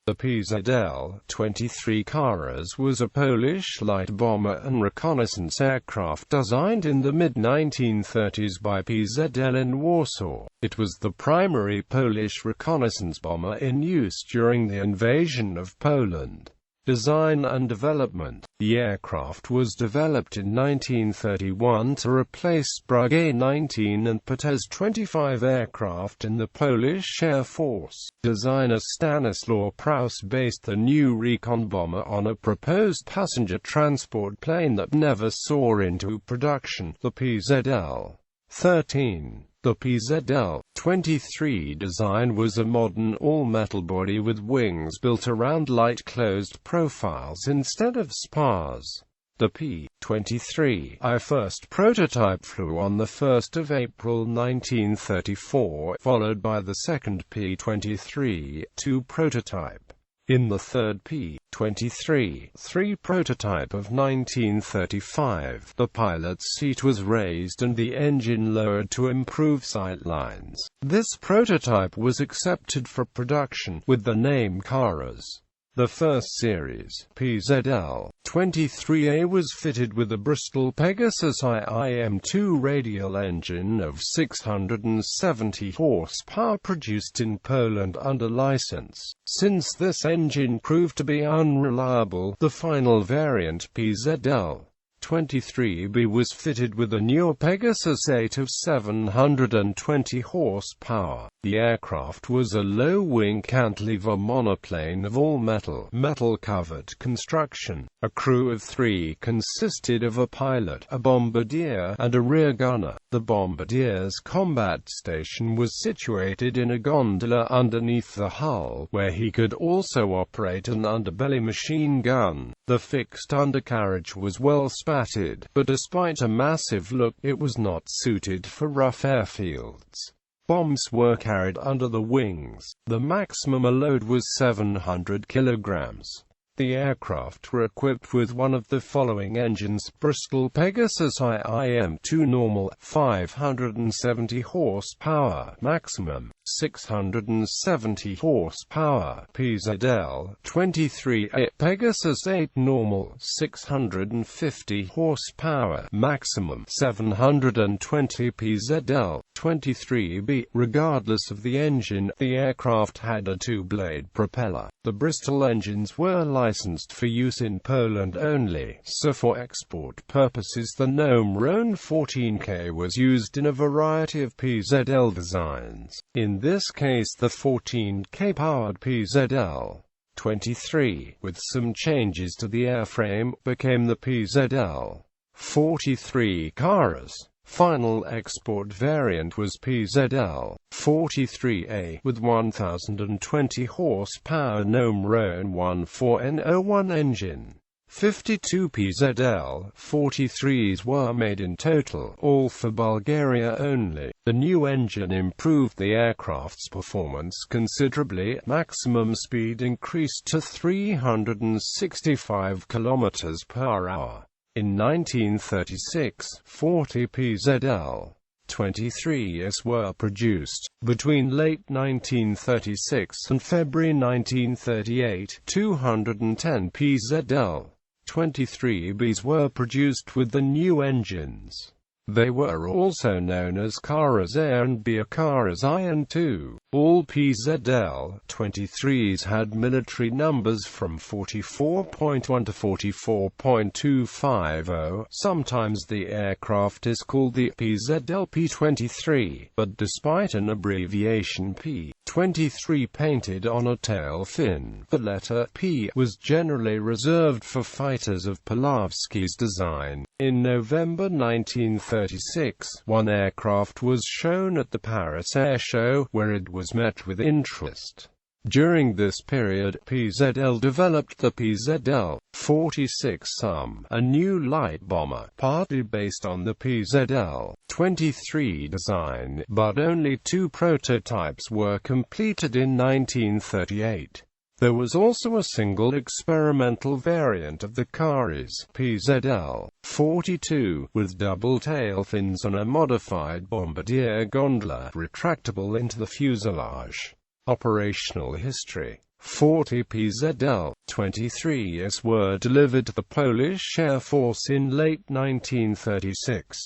The PZL-23 Karaś was a Polish light bomber and reconnaissance aircraft designed in the mid-1930s by PZL in Warsaw. It was the primary Polish reconnaissance bomber in use during the invasion of Poland. Design and development. The aircraft was developed in 1931 to replace Brugge-19 and PZL-25 aircraft in the Polish Air Force. Designer Stanislaw Preuss based the new recon bomber on a proposed passenger transport plane that never saw into production, the PZL-13. The PZL-23 design was a modern all-metal body with wings built around light closed profiles instead of spars. The P-23I first prototype flew on 1 April 1934, followed by the second P-23-2 prototype. In the third P-23-3 prototype of 1935, the pilot's seat was raised and the engine lowered to improve sight lines. This prototype was accepted for production, with the name Karaś. The first series, PZL-23A, was fitted with a Bristol Pegasus IM2 radial engine of 670 horsepower produced in Poland under license. Since this engine proved to be unreliable, the final variant, PZL-23B, was fitted with a newer Pegasus 8 of 720 horsepower. The aircraft was a low-wing cantilever monoplane of all-metal, metal-covered construction. A crew of 3 consisted of a pilot, a bombardier, and a rear gunner. The bombardier's combat station was situated in a gondola underneath the hull, where he could also operate an underbelly machine gun. The fixed undercarriage was well spatted, but despite a massive look, it was not suited for rough airfields. Bombs were carried under the wings. The maximum load was 700 kilograms. The aircraft were equipped with one of the following engines: Bristol Pegasus IM2 normal, 570 horsepower, maximum, 670 horsepower. PZL-23A Pegasus 8 normal, 650 horsepower, maximum, 720. PZL-23B. Regardless of the engine, the aircraft had a 2-blade propeller. The Bristol engines were licensed for use in Poland only, so for export purposes the Gnome Roan 14K was used in a variety of PZL designs. In this case the 14K powered PZL-23, with some changes to the airframe, became the PZL-43 Karaś. Final export variant was PZL-43A, with 1020 horsepower Gnome Roan 14N01 engine. 52 PZL-43s were made in total, all for Bulgaria only. The new engine improved the aircraft's performance considerably. Maximum speed increased to 365 km per hour. In 1936, 40 PZL-23s were produced. Between late 1936 and February 1938, 210 PZL-23Bs were produced with the new engines. They were also known as Karaś A and B or Karaś IM2. All PZL-23s had military numbers from 44.1 to 44.250. Sometimes the aircraft is called the PZL-P23, but despite an abbreviation P23 painted on a tail fin, the letter P was generally reserved for fighters of Pawlowski's design. In November 1936, one aircraft was shown at the Paris Air Show, where it was met with interest. During this period, PZL developed the PZL-46 a new light bomber, partly based on the PZL-23 design, but only 2 prototypes were completed in 1938. There was also a single experimental variant of the Karaś, PZL-42, with double tail fins and a modified bombardier gondola, retractable into the fuselage. Operational history. 40 PZL-23s were delivered to the Polish Air Force in late 1936.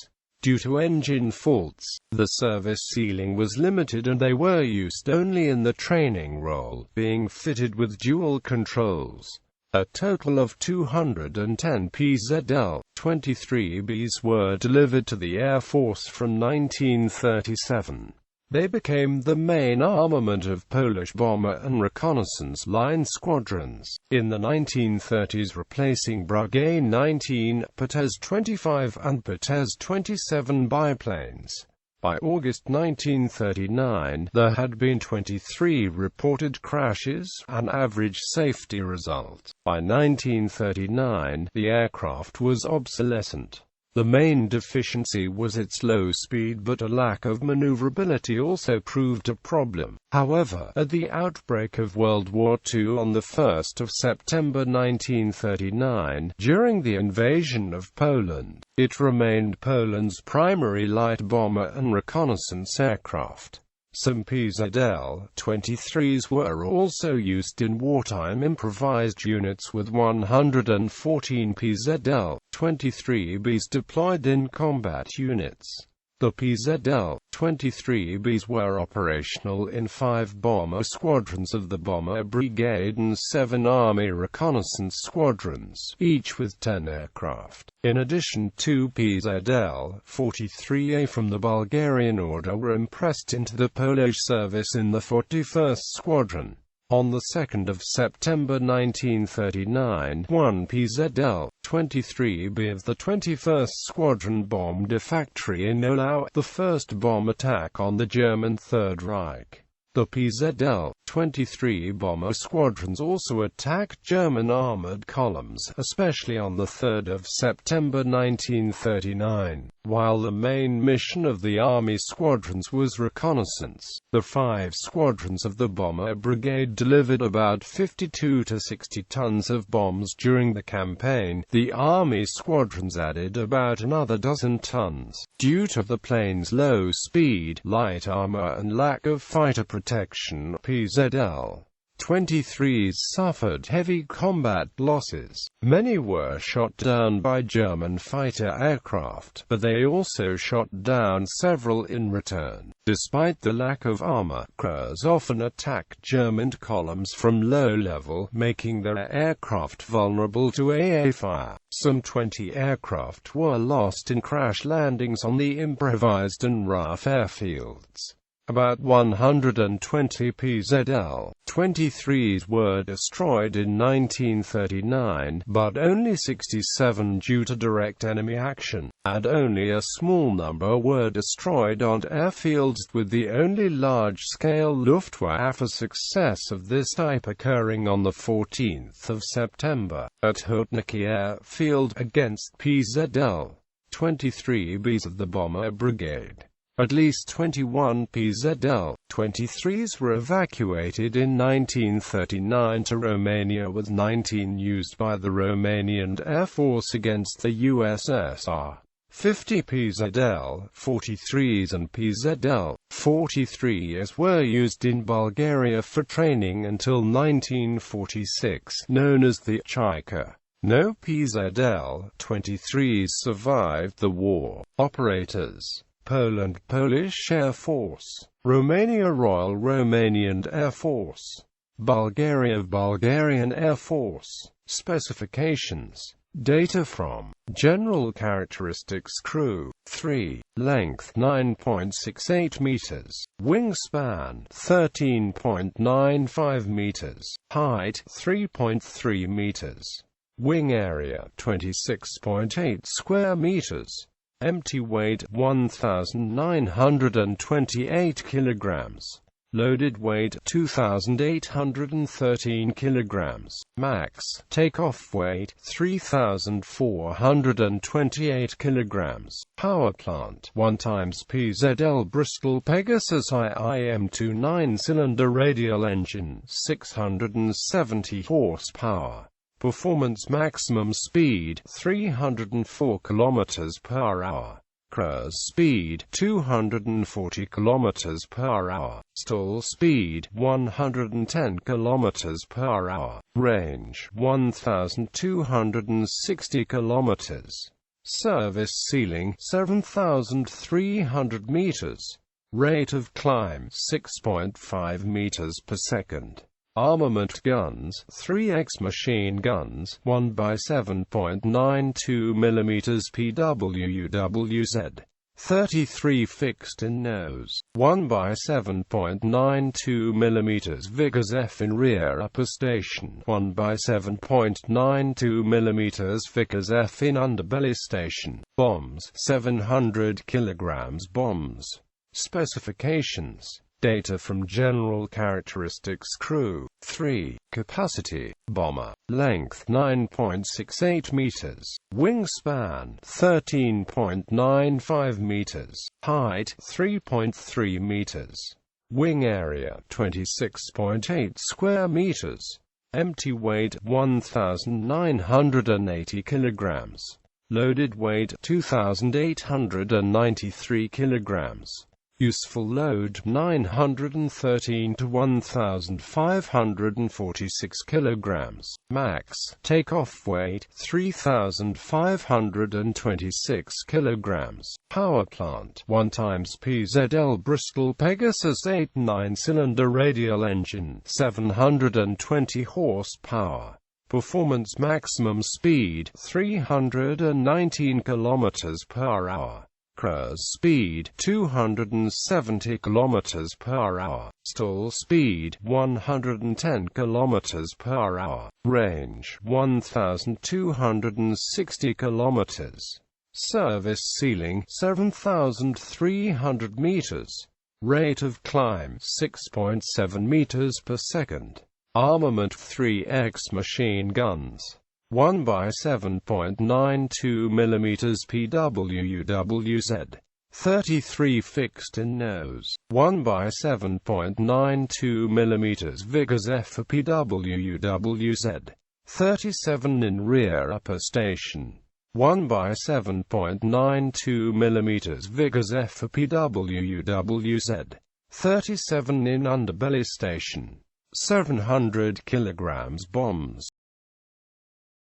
Due to engine faults, the service ceiling was limited and they were used only in the training role, being fitted with dual controls. A total of 210 PZL-23Bs were delivered to the Air Force from 1937. They became the main armament of Polish bomber and reconnaissance line squadrons in the 1930s, replacing Brigade 19, PZL.25 and PZL.27 biplanes. By August 1939, there had been 23 reported crashes, an average safety result. By 1939, the aircraft was obsolescent. The main deficiency was its low speed, but a lack of maneuverability also proved a problem. However, at the outbreak of World War II on 1 September 1939, during the invasion of Poland, it remained Poland's primary light bomber and reconnaissance aircraft. Some PZL-23s were also used in wartime improvised units, with 114 PZL-23Bs deployed in combat units. The PZL-23Bs were operational in 5 bomber squadrons of the Bomber Brigade and 7 Army reconnaissance squadrons, each with 10 aircraft. In addition, 2 PZL-43A from the Bulgarian order were impressed into the Polish service in the 41st Squadron. On 2 September 1939, 1 PZL-23B of the 21st Squadron bombed a factory in Olau, the first bomb attack on the German Third Reich. The PZL-23 bomber squadrons also attacked German armored columns, especially on 3 September 1939. While the main mission of the Army squadrons was reconnaissance, the 5 squadrons of the Bomber Brigade delivered about 52 to 60 tons of bombs during the campaign. The Army squadrons added about another dozen tons. Due to the plane's low speed, light armor and lack of fighter protection, PZL-23s suffered heavy combat losses. Many were shot down by German fighter aircraft, but they also shot down several in return. Despite the lack of armor, Kurds often attacked German columns from low level, making their aircraft vulnerable to AA fire. Some 20 aircraft were lost in crash landings on the improvised and rough airfields. About 120 PZL-23s were destroyed in 1939, but only 67 due to direct enemy action, and only a small number were destroyed on airfields, with the only large-scale Luftwaffe success of this type occurring on 14 September, at Hutniki Airfield, against PZL-23Bs of the Bomber Brigade. At least 21 PZL-23s were evacuated in 1939 to Romania, with 19 used by the Romanian Air Force against the USSR. 50 PZL-43s and PZL-43s were used in Bulgaria for training until 1946, known as the Chaika. No PZL-23s survived the war. Operators: Poland, Polish Air Force; Romania, Royal Romanian Air Force; Bulgaria, Bulgarian Air Force. Specifications. Data from General Characteristics. Crew 3, length 9.68 meters, wingspan 13.95 meters, height 3.3 meters, wing area 26.8 square meters. Empty weight 1,928 kilograms. Loaded weight 2,813 kilograms. Max takeoff weight 3,428 kilograms. Power plant 1 times PZL Bristol Pegasus IIM-2 9-cylinder radial engine, 670 horsepower. Performance maximum speed 304 km/h. Cruise speed 240 km per hour, stall speed 110 km per hour, range 1260 km, service ceiling 7,300 meters, rate of climb 6.5 meters per second. Armament guns 3x machine guns 1 by 7.92 mm PWWZ 33 fixed in nose 1 by 7.92 mm Vickers F in rear upper station 1 by 7.92 mm Vickers F in underbelly station. Bombs 700 kilograms bombs. Specifications. Data from General Characteristics Crew. 3. Capacity. Bomber. Length 9.68 meters. Wingspan 13.95 meters. Height 3.3 meters. Wing area 26.8 square meters. Empty weight 1,980 kilograms. Loaded weight 2,893 kilograms. Useful load 913 to 1,546 kilograms. Max takeoff weight 3,526 kilograms. Power plant 1 times PZL Bristol Pegasus 8 9-cylinder radial engine 720 horsepower. Performance maximum speed 319 kilometers per hour. Cruise speed 270 km per hour, stall speed 110 km per hour, range 1260 km, service ceiling 7,300 meters, rate of climb 6.7 meters per second. Armament 3x machine guns 1 by 7.92 mm PWWZ 33 fixed in nose 1 by 7.92 mm Vickers F for PWWZ 37 in rear upper station 1 by 7.92 mm Vickers F for PWWZ 37 in underbelly station. 700 kilograms bombs.